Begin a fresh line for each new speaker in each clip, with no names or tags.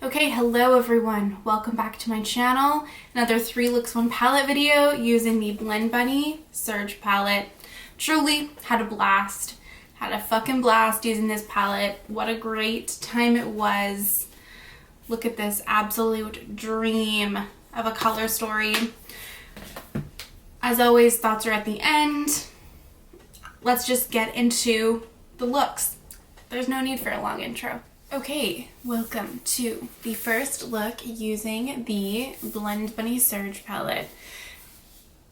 Okay, hello everyone. Welcome back to my channel. Another 3 looks 1 palette video using the Blend Bunny Surge palette. Truly had a blast. Had a fucking blast using this palette. What a great time it was. Look at this absolute dream of a color story. As always, thoughts are at the end. Let's just get into the looks. There's no need for a long intro. Okay, welcome to the first look using the Blend Bunny Surge palette.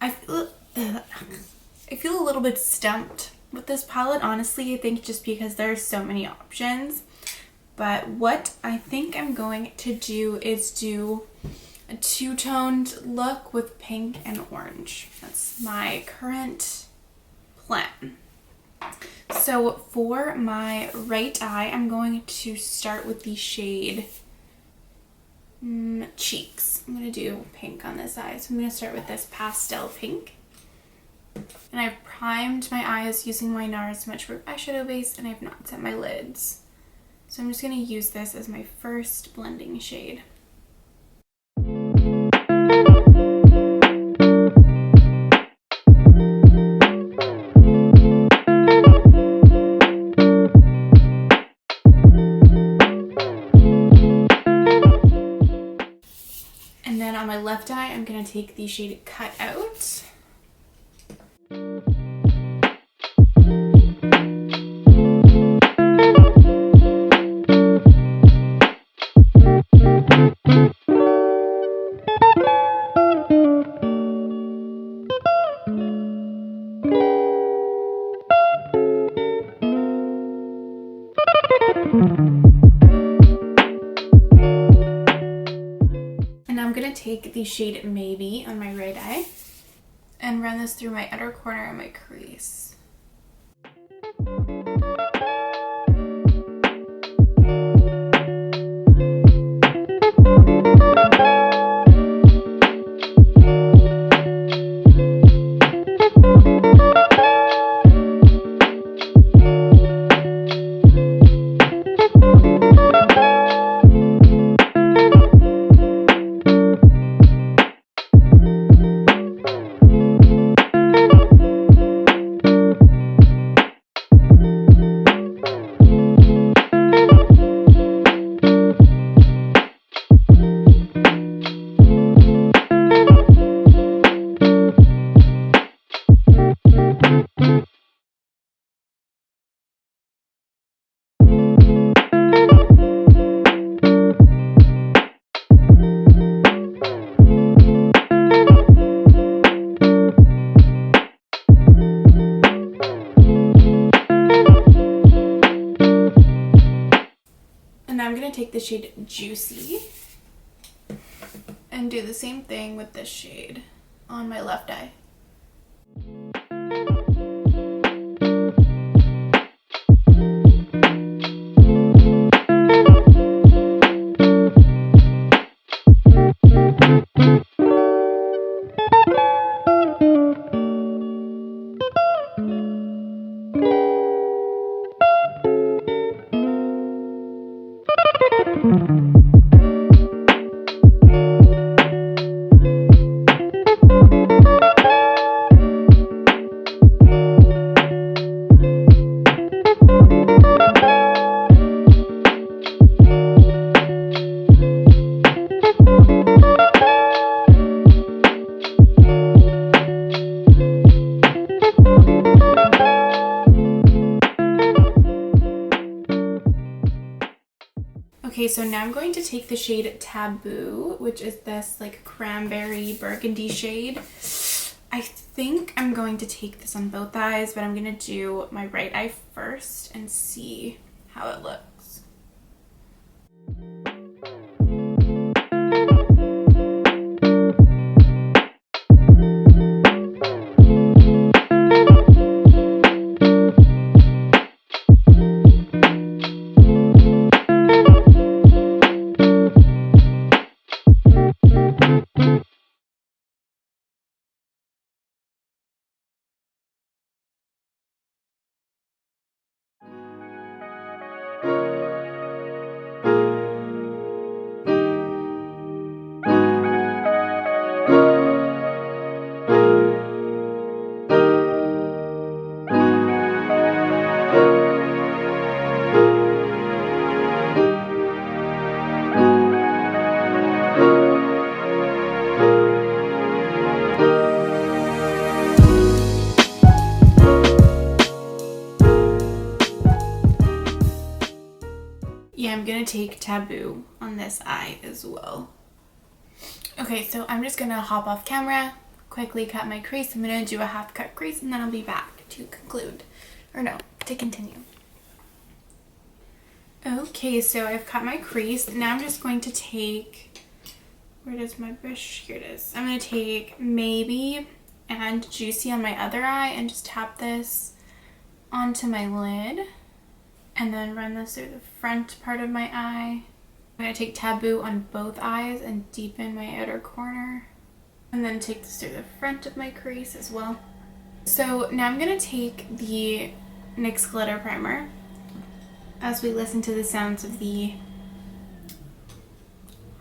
I feel a little bit stumped with this palette, honestly. I think just because there's so many options. But what I think I'm going to do is do a two-toned look with pink and orange. That's my current plan. So for my right eye, I'm going to start with the shade Cheeks. I'm going to do pink on this eye. So I'm going to start with this pastel pink. And I've primed my eyes using my NARS Smudge Proof eyeshadow base, and I've not set my lids. So I'm just going to use this as my first blending shade. And then on my left eye, I'm going to take the shade Cut Out. I'm going to take the shade Maybe on my right eye and run this through my outer corner of my crease. I'm going to take the shade Juicy and do the same thing with this shade on my left eye. Okay, so now I'm going to take the shade Taboo, which is this like cranberry burgundy shade. I think I'm going to take this on both eyes, but I'm going to do my right eye first and see how it looks. take Taboo on this eye as well. Okay, so I'm just gonna hop off camera, quickly cut my crease. I'm gonna do a half cut crease and then I'll be back to conclude. Or no, to continue. Okay, so I've cut my crease. Now I'm just going to take, where does my brush? Here it is. I'm gonna take Maybe and Juicy on my other eye and just tap this onto my lid. And then run this through the front part of my eye. I'm going to take Taboo on both eyes and deepen my outer corner. And then take this through the front of my crease as well. So now I'm going to take the NYX Glitter Primer as we listen to the sounds of the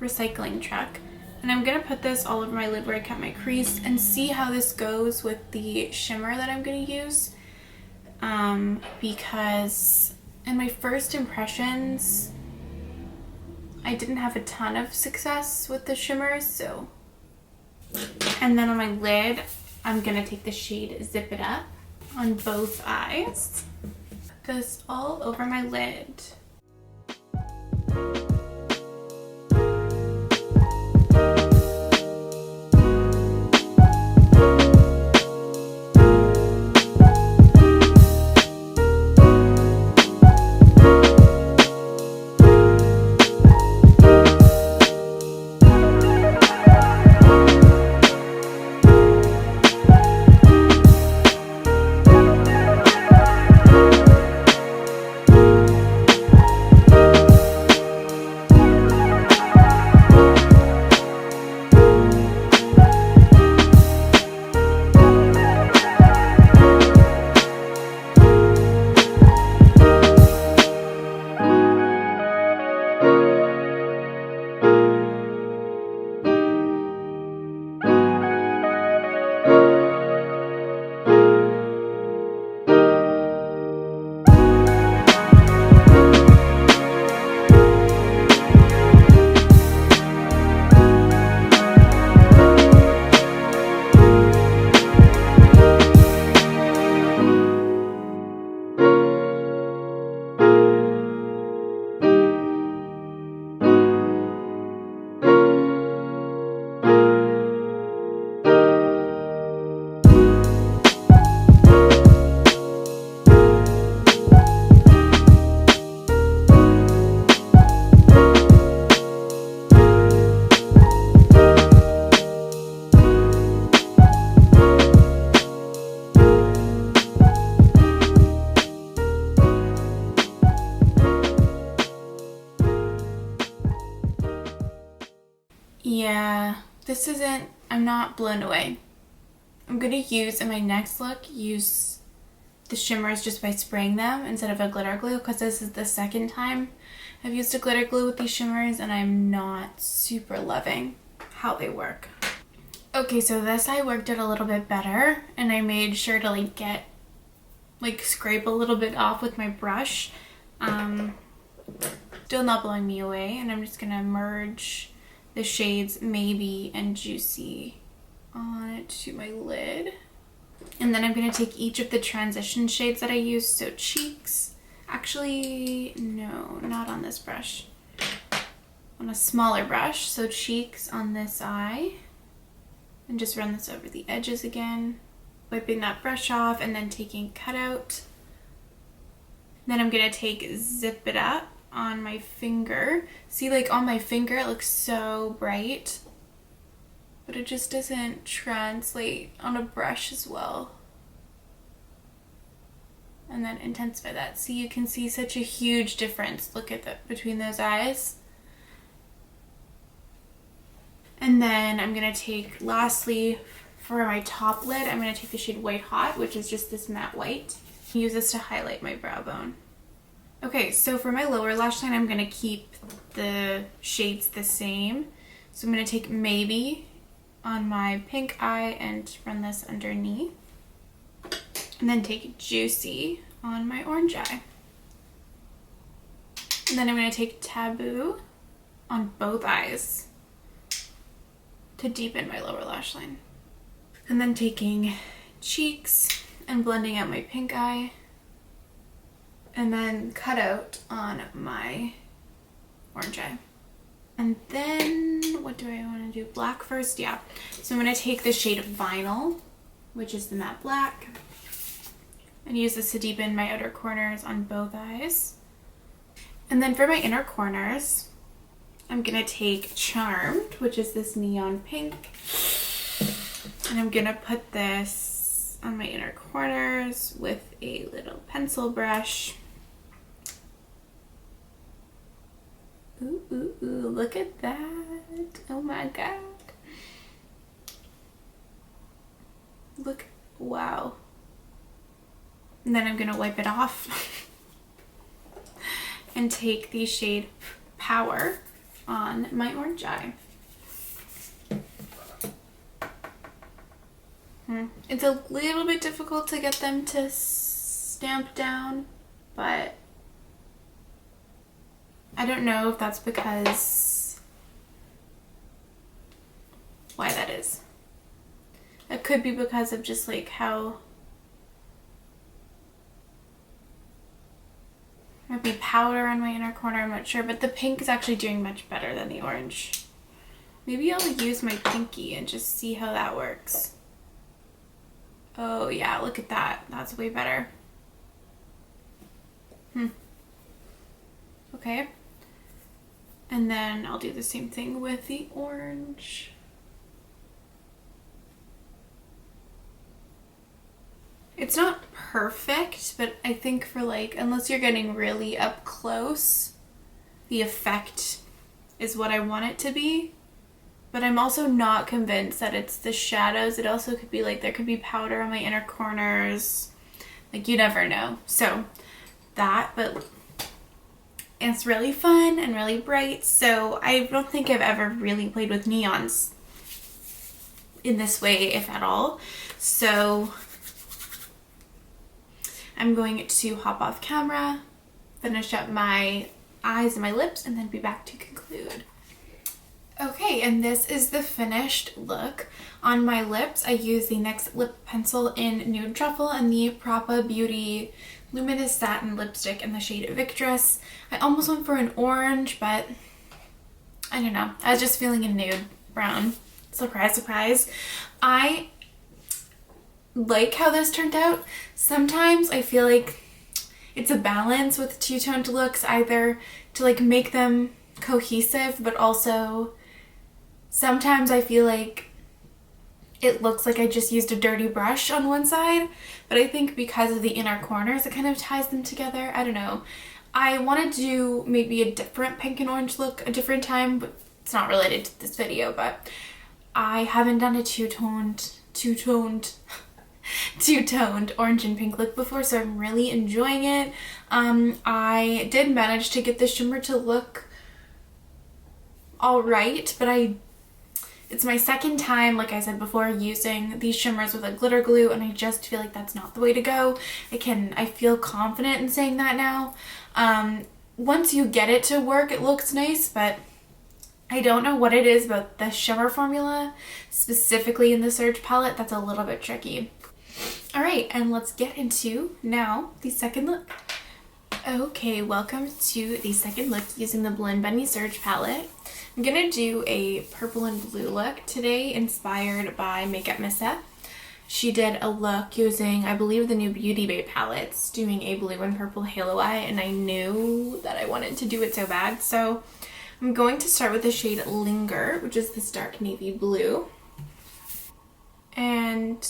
recycling truck. And I'm going to put this all over my lid where I cut my crease and see how this goes with the shimmer that I'm going to use. Because in my first impressions, I didn't have a ton of success with the shimmers, so. And then on my lid, I'm gonna take the shade Zip It Up on both eyes. Put this all over my lid. Yeah, this isn't, I'm not blown away. I'm going to use, in my next look, use the shimmers just by spraying them instead of a glitter glue, because this is the second time I've used a glitter glue with these shimmers and I'm not super loving how they work. Okay, so this eye worked out a little bit better and I made sure to scrape a little bit off with my brush. Still not blowing me away, and I'm just going to merge the shades Maybe and Juicy onto my lid. And then I'm going to take each of the transition shades that I used, so Cheeks, actually, no, not on this brush, on a smaller brush, so Cheeks on this eye, and just run this over the edges again, wiping that brush off and then taking Cutout. Then I'm going to take Zip It Up on my finger. See, like on my finger it looks so bright, but it just doesn't translate on a brush as well. And then intensify that. See, you can see such a huge difference. Look at that between those eyes. And then I'm gonna take, lastly, for my top lid, I'm gonna take the shade White Hot, which is just this matte white. Use this to highlight my brow bone. Okay, so for my lower lash line, I'm going to keep the shades the same. So I'm going to take Maybe on my pink eye and run this underneath. And then take Juicy on my orange eye. And then I'm going to take Taboo on both eyes to deepen my lower lash line. And then taking Cheeks and blending out my pink eye. And then Cutout on my orange eye. And then what do I want to do? Black first, yeah. So I'm going to take the shade Vinyl, which is the matte black, and use this to deepen my outer corners on both eyes. And then for my inner corners, I'm going to take Charmed, which is this neon pink, and I'm going to put this on my inner corners with a little pencil brush. Ooh, ooh, ooh, look at that. Oh my god. Look, wow. And then I'm gonna wipe it off and take the shade Power on my orange eye. It's a little bit difficult to get them to stamp down, but I don't know if that's because why that is. It could be because of just like how might be powder on my inner corner, I'm not sure, but the pink is actually doing much better than the orange. Maybe I'll use my pinky and just see how that works. Oh yeah, look at that. That's way better. Okay. And then I'll do the same thing with the orange. It's not perfect, but I think for like, unless you're getting really up close, the effect is what I want it to be. But I'm also not convinced that it's the shadows. It also could be like, there could be powder on my inner corners. Like, you never know. So that, but it's really fun and really bright. So I don't think I've ever really played with neons in this way, if at all. So I'm going to hop off camera, finish up my eyes and my lips, and then be back to conclude. Okay, and this is the finished look. On my lips, I use the NYX lip pencil in Nude Truffle and the Propa Beauty Luminous Satin Lipstick in the shade Victress. I almost went for an orange, but I don't know. I was just feeling a nude brown. Surprise, surprise. I like how this turned out. Sometimes I feel like it's a balance with two-toned looks, either to like make them cohesive, but also sometimes I feel like it looks like I just used a dirty brush on one side, but I think because of the inner corners, it kind of ties them together. I don't know. I want to do maybe a different pink and orange look a different time, but it's not related to this video, but I haven't done a two-toned orange and pink look before, so I'm really enjoying it. I did manage to get the shimmer to look all right, but it's my second time, like I said before, using these shimmers with a glitter glue, and I just feel like that's not the way to go. I feel confident in saying that now. Once you get it to work, it looks nice, but I don't know what it is about the shimmer formula, specifically in the Surge palette, that's a little bit tricky. Alright, and let's get into now the second look. Okay, welcome to the second look using the Blend Bunny Surge palette. I'm gonna do a purple and blue look today, inspired by Makeup Missa. She did a look using, I believe, the new Beauty Bay palettes, doing a blue and purple halo eye, and I knew that I wanted to do it so bad. So I'm going to start with the shade Linger, which is this dark navy blue. And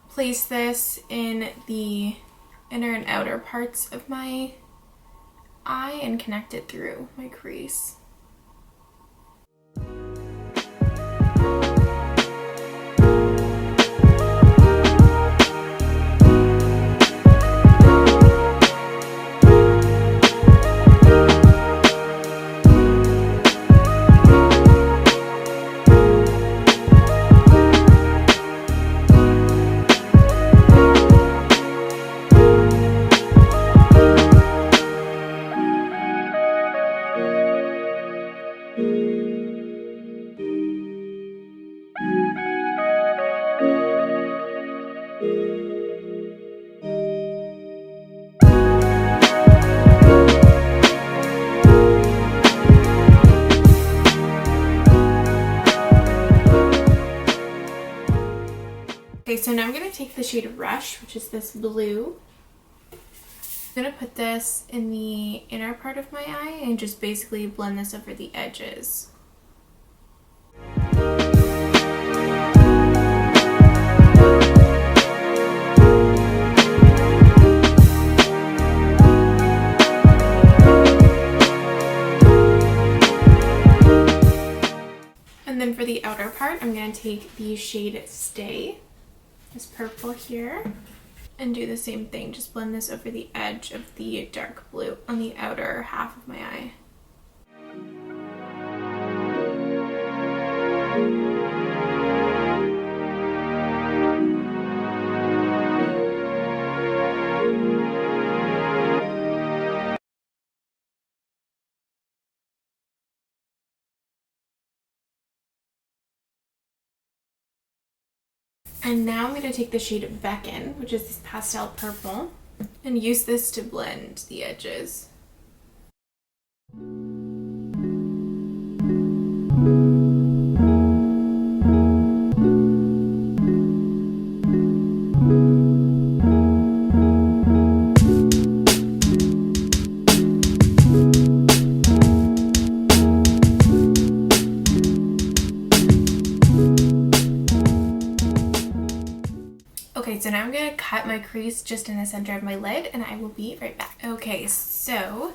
place this in the inner and outer parts of my eye and connect it through my crease. so now I'm going to take the shade Rush, which is this blue. I'm going to put this in the inner part of my eye and just basically blend this over the edges. And then for the outer part, I'm going to take the shade Stay, this purple here, and do the same thing. Just blend this over the edge of the dark blue on the outer half of my eye. And now I'm going to take the shade Beckon, which is this pastel purple, and use this to blend the edges. Okay, so now I'm going to cut my crease just in the center of my lid, and I will be right back. Okay, so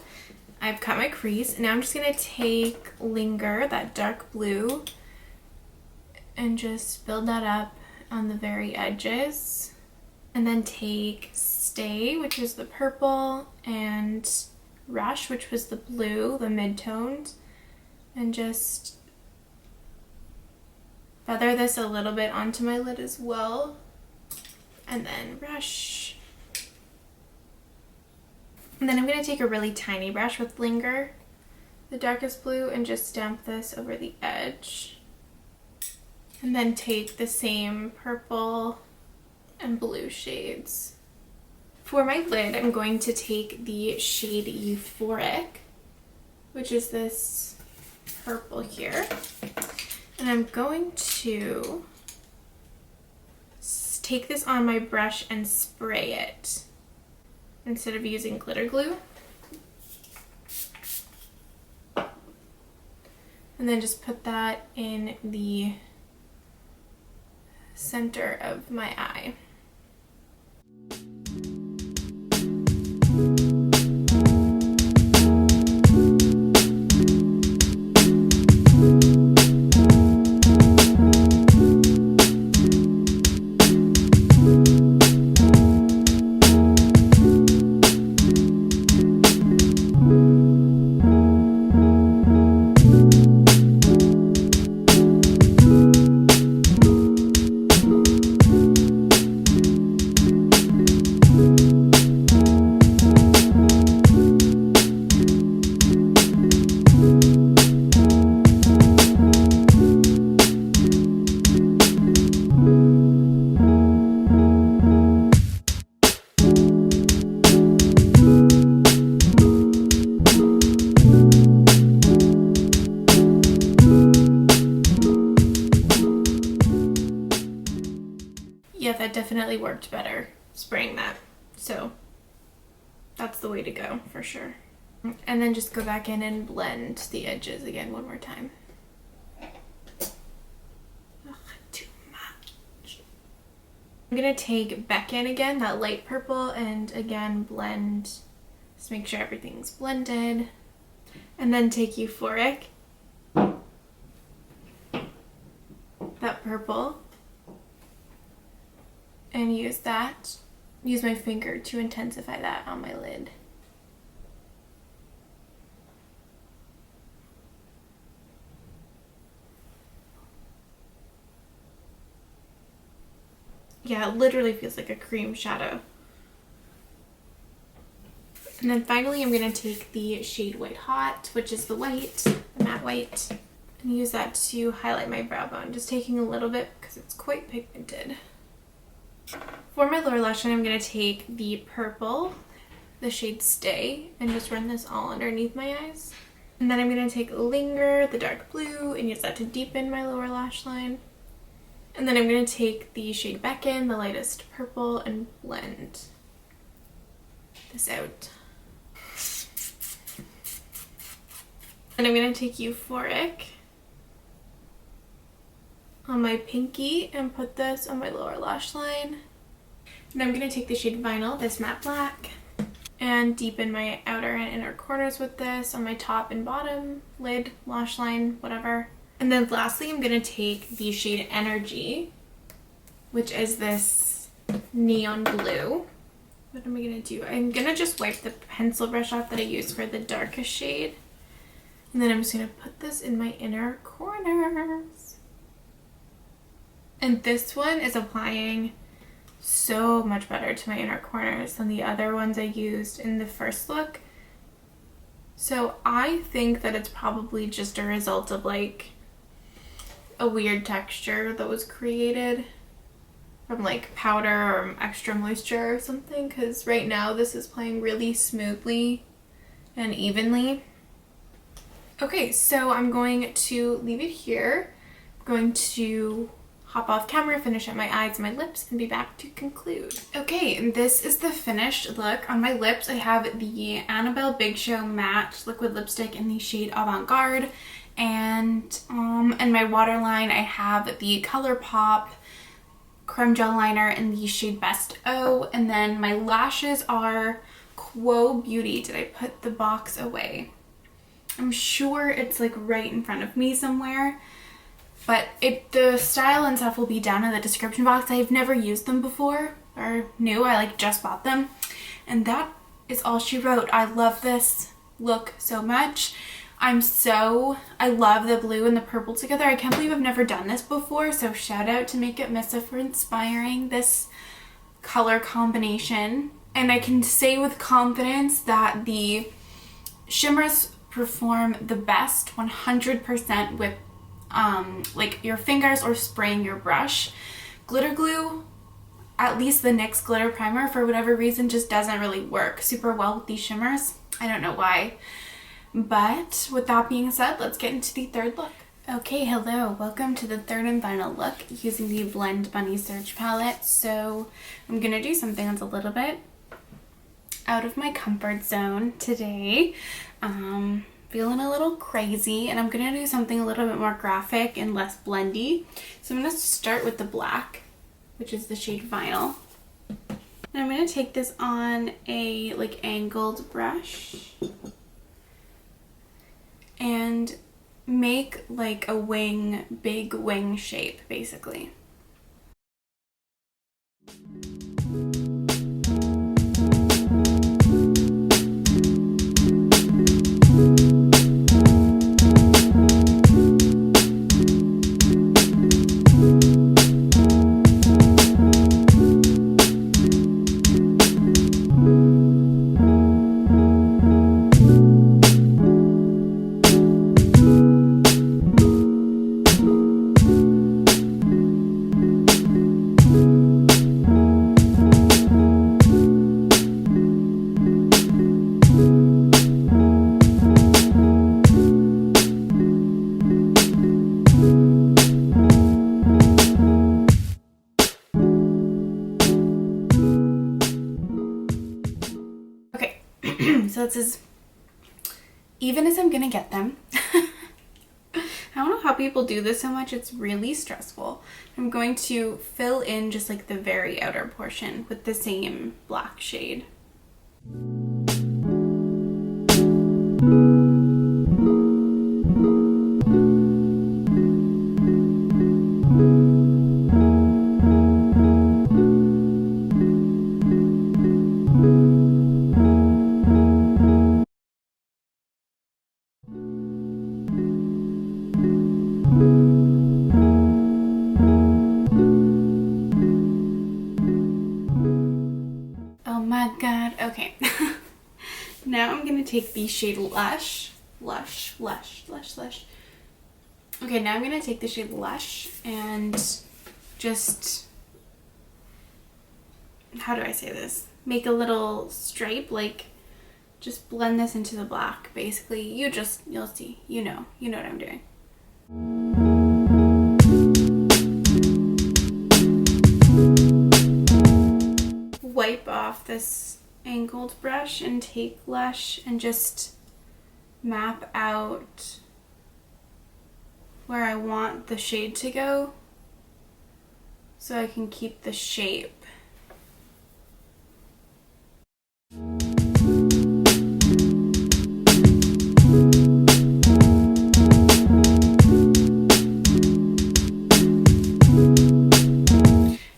I've cut my crease. Now I'm just going to take Linger, that dark blue, and just build that up on the very edges. And then take Stay, which is the purple, and Rush, which was the blue, the mid-tones, and just feather this a little bit onto my lid as well. And then Rush. And then I'm going to take a really tiny brush with Linger, the darkest blue, and just stamp this over the edge. And then take the same purple and blue shades. For my lid, I'm going to take the shade Euphoric, which is this purple here. And I'm going to take this on my brush and spray it instead of using glitter glue. And then just put that in the center of my eye. Yeah, that definitely worked better, spraying that. So that's the way to go for sure. And then just go back in and blend the edges again one more time. Ugh, too much. I'm gonna take Beckon again, that light purple, and again blend, just make sure everything's blended. And then take Euphoric, that purple, and use my finger to intensify that on my lid. Yeah, it literally feels like a cream shadow. And then finally I'm going to take the shade White Hot, which is the white, the matte white, and use that to highlight my brow bone, just taking a little bit because it's quite pigmented. For my lower lash line, I'm going to take the purple, the shade Stay, and just run this all underneath my eyes. And then I'm going to take Linger, the dark blue, and use that to deepen my lower lash line. And then I'm going to take the shade Beckon, the lightest purple, and blend this out. And I'm going to take Euphoric on my pinky and put this on my lower lash line. And I'm going to take the shade Vinyl, this matte black, and deepen my outer and inner corners with this on my top and bottom, lid, lash line, whatever. And then lastly, I'm going to take the shade Energy, which is this neon blue. What am I going to do? I'm going to just wipe the pencil brush off that I used for the darkest shade. And then I'm just going to put this in my inner corners. And this one is applying so much better to my inner corners than the other ones I used in the first look. So I think that it's probably just a result of like a weird texture that was created from like powder or extra moisture or something, because right now this is playing really smoothly and evenly. Okay, so I'm going to leave it here. I'm going to hop off camera, finish up my eyes and my lips, and be back to conclude. Okay, and this is the finished look. On my lips, I have the Annabelle Big Show Matte Liquid Lipstick in the shade Avant Garde, and in my waterline, I have the Colourpop Creme Gel Liner in the shade Best O, and then my lashes are Quo Beauty. Did I put the box away? I'm sure it's like right in front of me somewhere. But the style and stuff will be down in the description box. I've never used them before, or new. I like just bought them. And that is all she wrote. I love this look so much. I love the blue and the purple together. I can't believe I've never done this before. So shout out to Makeup Missa for inspiring this color combination. And I can say with confidence that the shimmers perform the best 100% with like your fingers or spraying your brush. Glitter glue, at least the NYX glitter primer, for whatever reason just doesn't really work super well with these shimmers. I don't know why. But with that being said, let's get into the third look. Okay, hello, welcome to the third and final look using the Blend Bunny Search palette. So I'm gonna do something that's a little bit out of my comfort zone today. Feeling a little crazy, and I'm gonna do something a little bit more graphic and less blendy. So I'm gonna start with the black, which is the shade Vinyl. And I'm gonna take this on a like angled brush and make like a wing, big wing shape basically. So that's as even as I'm gonna get them. I don't know how people do this so much. It's really stressful. I'm going to fill in just like the very outer portion with the same black shade. Okay, now I'm gonna take the shade Lush. Okay, now I'm gonna take the shade Lush and just, how do I say this? Make a little stripe, like just blend this into the black, basically. You'll see, you know what I'm doing. wipe off this angled brush and take Lush and just map out where I want the shade to go so I can keep the shape.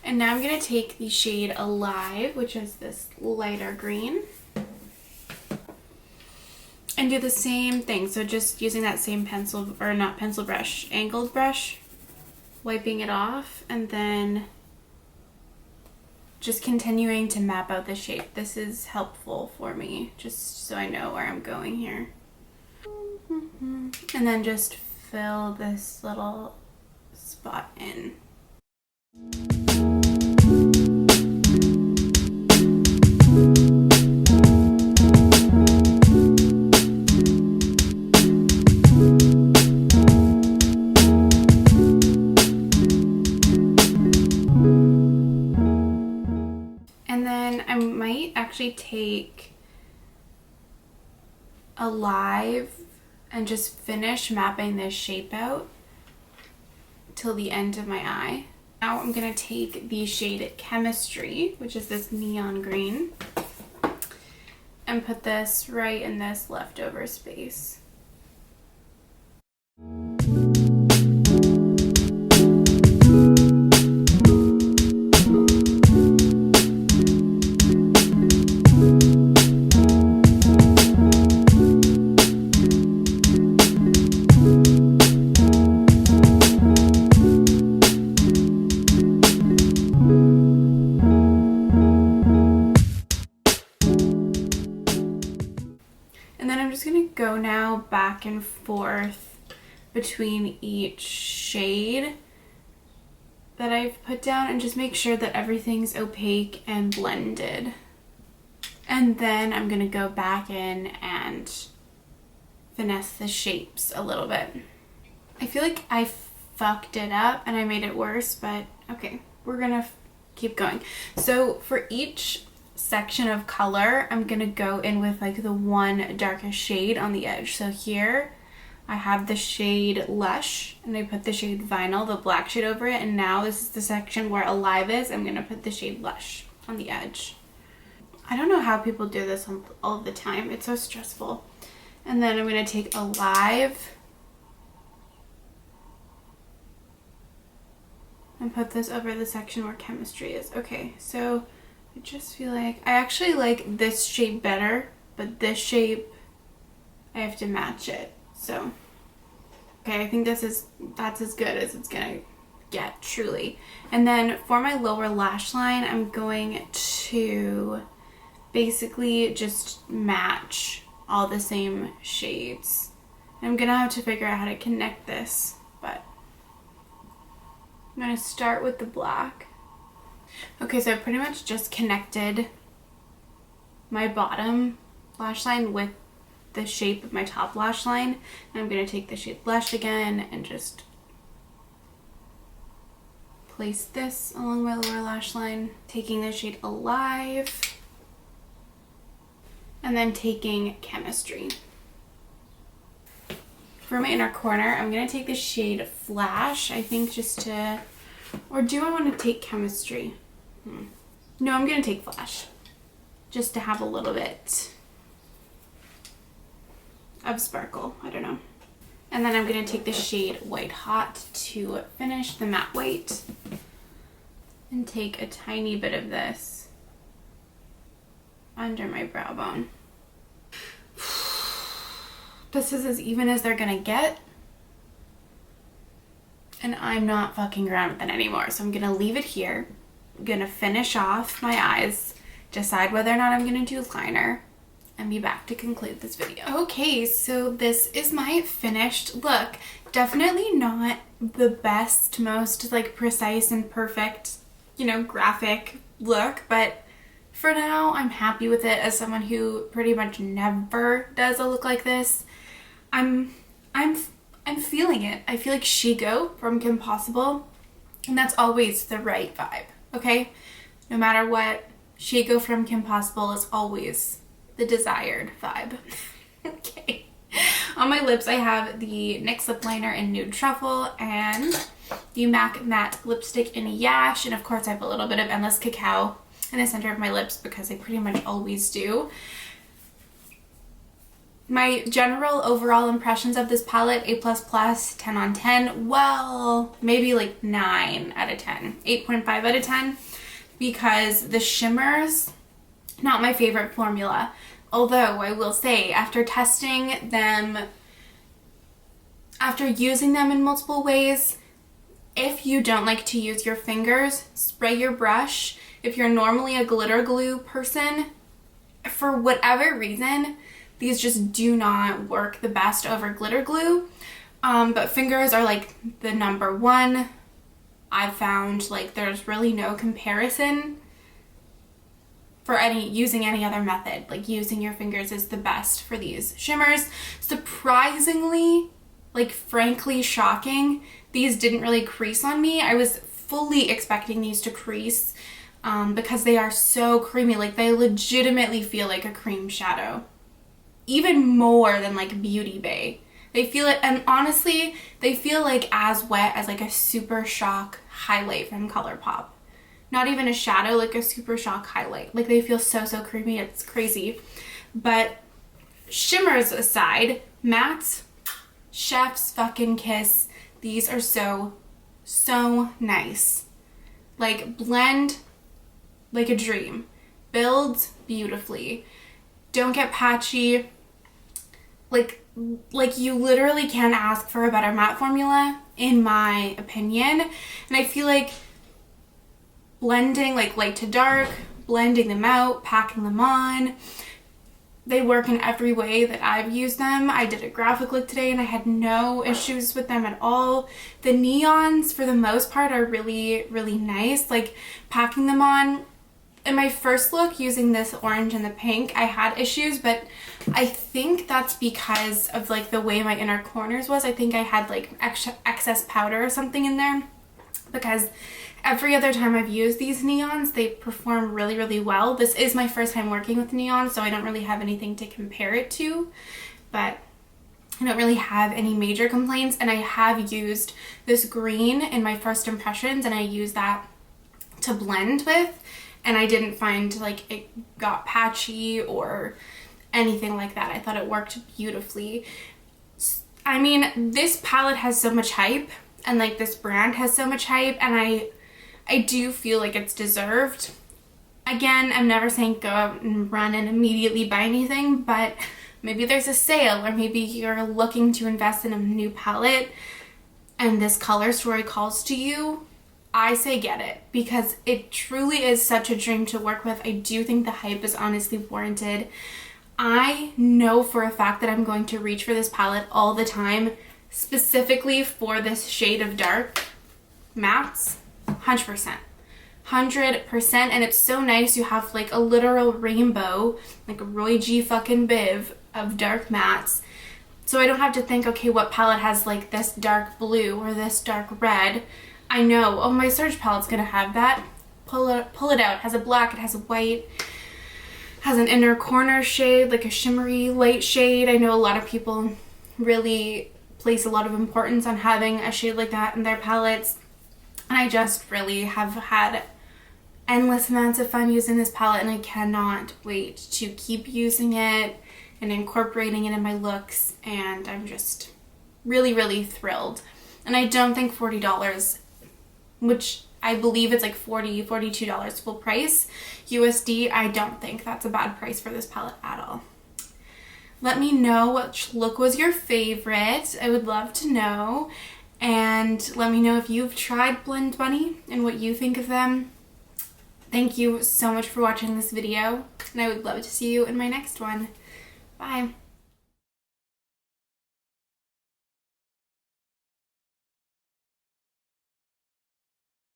And now I'm going to take the shade Alive, which is this lighter green, and do the same thing. So just using that same pencil, or not pencil brush, angled brush, wiping it off, and then just continuing to map out the shape. This is helpful for me, just so I know where I'm going here. And then just fill this little spot in. And then I might actually take Alive and just finish mapping this shape out till the end of my eye. Now I'm going to take the shade Chemistry, which is this neon green, and put this right in this leftover space. Go now back and forth between each shade that I've put down and just make sure that everything's opaque and blended. And then I'm gonna go back in and finesse the shapes a little bit. I feel like I fucked it up and I made it worse, but okay, we're gonna keep going. So for each section of color, I'm gonna go in with like the one darkest shade on the edge. So here I have the shade Lush and I put the shade Vinyl, the black shade, over it, and now this is the section where Alive is. I'm gonna put the shade Lush on the edge. I don't know how people do this all the time. It's so stressful. And then I'm gonna take Alive and put this over the section where Chemistry is. Okay, so I just feel like I actually like this shape better, but this shape I have to match it. So okay, I think that's as good as it's gonna get, truly. And then for my lower lash line, I'm going to basically just match all the same shades. I'm gonna have to figure out how to connect this, but I'm gonna start with the black. Okay, so I pretty much just connected my bottom lash line with the shape of my top lash line. And I'm going to take the shade Blush again and just place this along my lower lash line. Taking the shade Alive and then taking Chemistry. For my inner corner, I'm going to take the shade Flash, I think, just to... Or do I want to take Chemistry? No, I'm going to take Flash. Just to have a little bit of sparkle. I don't know. And then I'm going to take the shade White Hot to finish the matte white. And take a tiny bit of this under my brow bone. This is as even as they're going to get. And I'm not fucking around with it anymore. So I'm going to leave it here. I'm going to finish off my eyes, decide whether or not I'm going to do liner, and be back to conclude this video. Okay, so this is my finished look. Definitely not the best, most like precise and perfect, you know, graphic look, but for now I'm happy with it. As someone who pretty much never does a look like this, I'm feeling it. I feel like Shigo from Kim Possible, and that's always the right vibe, okay? No matter what Shade from Kim Possible is always the desired vibe. Okay. On my lips, I have the NYX lip liner in Nude Truffle and the MAC matte lipstick in Yash. And of course, I have a little bit of Endless Cacao in the center of my lips because I pretty much always do. My general overall impressions of this palette, A++, 10 on 10. Well, maybe like 9 out of 10, 8.5 out of 10, because the shimmers, not my favorite formula. Although I will say, after testing them, after using them in multiple ways, if you don't like to use your fingers, spray your brush. If you're normally a glitter glue person, for whatever reason, these just do not work the best over glitter glue. But fingers are like the number one. I've found like there's really no comparison for using any other method. Like using your fingers is the best for these shimmers. Surprisingly, like frankly shocking, these didn't really crease on me. I was fully expecting these to crease because they are so creamy. Like they legitimately feel like a cream shadow. Even more than like Beauty Bay. They feel it, and honestly, they feel like as wet as like a Super Shock highlight from Colourpop. Not even a shadow, like a Super Shock highlight. Like they feel so, so creamy, it's crazy. But shimmers aside, mattes, chef's fucking kiss. These are so, so nice. Like blend like a dream. Builds beautifully. Don't get patchy. Like you literally can't ask for a better matte formula, in my opinion. And I feel like blending like light to dark, blending them out, packing them on, they work in every way that I've used them. I did a graphic look today and I had no issues with them at all. The neons, for the most part, are really, really nice. Like packing them on, in my first look using this orange and the pink, I had issues, but I think that's because of like the way my inner corners was. I think I had like excess powder or something in there, because every other time I've used these neons, they perform really, really well. This is my first time working with neon, so I don't really have anything to compare it to, but I don't really have any major complaints. And I have used this green in my first impressions, and I used that to blend with, and I didn't find like it got patchy or anything like that. I thought it worked beautifully. I mean, this palette has so much hype, and like this brand has so much hype, and I do feel like it's deserved. Again, I'm never saying go out and run and immediately buy anything, but maybe there's a sale, or maybe you're looking to invest in a new palette and this color story calls to you. I say get it, because it truly is such a dream to work with. I do think the hype is honestly warranted. I know for a fact that I'm going to reach for this palette all the time, specifically for this shade of dark mattes. 100%. 100%. And it's so nice. You have like a literal rainbow, like a Roy G fucking Biv of dark mattes. So I don't have to think, okay, what palette has like this dark blue or this dark red? I know, oh, my Surge palette's gonna have that. Pull it out. It has a black, it has a white, has an inner corner shade, like a shimmery light shade. I know a lot of people really place a lot of importance on having a shade like that in their palettes. And I just really have had endless amounts of fun using this palette, and I cannot wait to keep using it and incorporating it in my looks. And I'm just really, really thrilled. And I don't think $40, which I believe it's like $40, $42 full price USD. I don't think that's a bad price for this palette at all. Let me know which look was your favorite. I would love to know. And let me know if you've tried Blend Bunny and what you think of them. Thank you so much for watching this video, and I would love to see you in my next one. Bye.